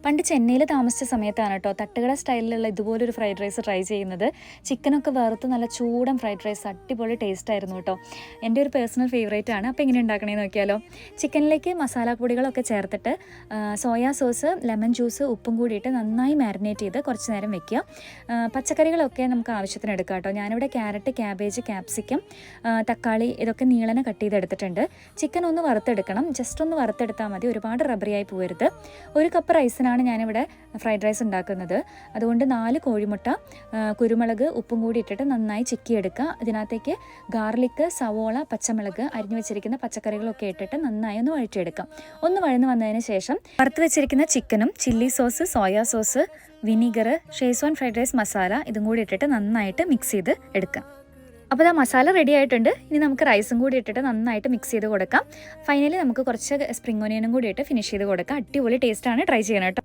പണ്ട് ചെന്നൈയിൽ താമസിച്ച സമയത്താണ് കേട്ടോ തട്ടുകട സ്റ്റൈലിലുള്ള ഇതുപോലൊരു ഫ്രൈഡ് റൈസ് ട്രൈ ചെയ്യുന്നത്. ചിക്കനൊക്കെ വറുത്ത് നല്ല ചൂടൻ ഫ്രൈഡ് റൈസ് അടിപൊളി ടേസ്റ്റ് ആയിരുന്നു കേട്ടോ. എൻ്റെ ഒരു പേഴ്സണൽ ഫേവറേറ്റ് ആണ്. അപ്പോൾ എങ്ങനെ ഉണ്ടാക്കണേന്ന് നോക്കിയാലോ. ചിക്കനിലേക്ക് മസാലപ്പൊടികളൊക്കെ ചേർത്തിട്ട് സോയാ സോസ്, ലെമൺ ജ്യൂസ്, ഉപ്പും കൂടിയിട്ട് നന്നായി മാരിനേറ്റ് ചെയ്ത് കുറച്ച് നേരം വെക്കുക. പച്ചക്കറികളൊക്കെ നമുക്ക് ആവശ്യത്തിന് എടുക്കാം കേട്ടോ. ഞാനിവിടെ ക്യാരറ്റ്, ക്യാബേജ്, ക്യാപ്സിക്കം, തക്കാളി ഇതൊക്കെ നീളനെ കട്ട് ചെയ്തെടുത്തിട്ടുണ്ട്. ചിക്കൻ ഒന്ന് വറുത്തെടുക്കണം. ജസ്റ്റ് ഒന്ന് വറുത്തെടുത്താൽ മതി, ഒരുപാട് റബ്ബറിയായി പോകരുത്. 1 കപ്പ് റൈസിനാണ് ഞാനിവിടെ ഫ്രൈഡ് റൈസ് ഉണ്ടാക്കുന്നത്. അതുകൊണ്ട് 4 കോഴിമുട്ട, കുരുമുളക്, ഉപ്പും കൂടി ഇട്ടിട്ട് നന്നായി ചിക്കിയെടുക്കുക. ഇതിനകത്തേക്ക് ഗാർലിക്ക്, സവോള, പച്ചമുളക്, അരിഞ്ഞു വെച്ചിരിക്കുന്ന പച്ചക്കറികളൊക്കെ ഇട്ടിട്ട് നന്നായി ഒന്ന് വഴറ്റിയെടുക്കാം. ഒന്ന് വഴന്ന് വന്നതിന് ശേഷം വറുത്ത് വെച്ചിരിക്കുന്ന ചിക്കനും chilli sauce, soya sauce, vinegar, schezwan fried rice masala ഇതും കൂടി ഇട്ടിട്ട് നന്നായിട്ട് മിക്സ് ചെയ്ത് എടുക്കാം. അപ്പോൾ ആ മസാല റെഡി ആയിട്ടുണ്ട്. ഇനി നമുക്ക് റൈസും കൂടി ഇട്ടിട്ട് നന്നായിട്ട് മിക്സ് ചെയ്ത് കൊടുക്കാം. ഫൈനലി നമുക്ക് കുറച്ച് സ്പ്രിംഗ് ഓനിയനും കൂടി ഇട്ട് ഫിനിഷ് ചെയ്ത് കൊടുക്കാം. അടിപൊളി ടേസ്റ്റാണ്, ട്രൈ ചെയ്യണം കേട്ടോ.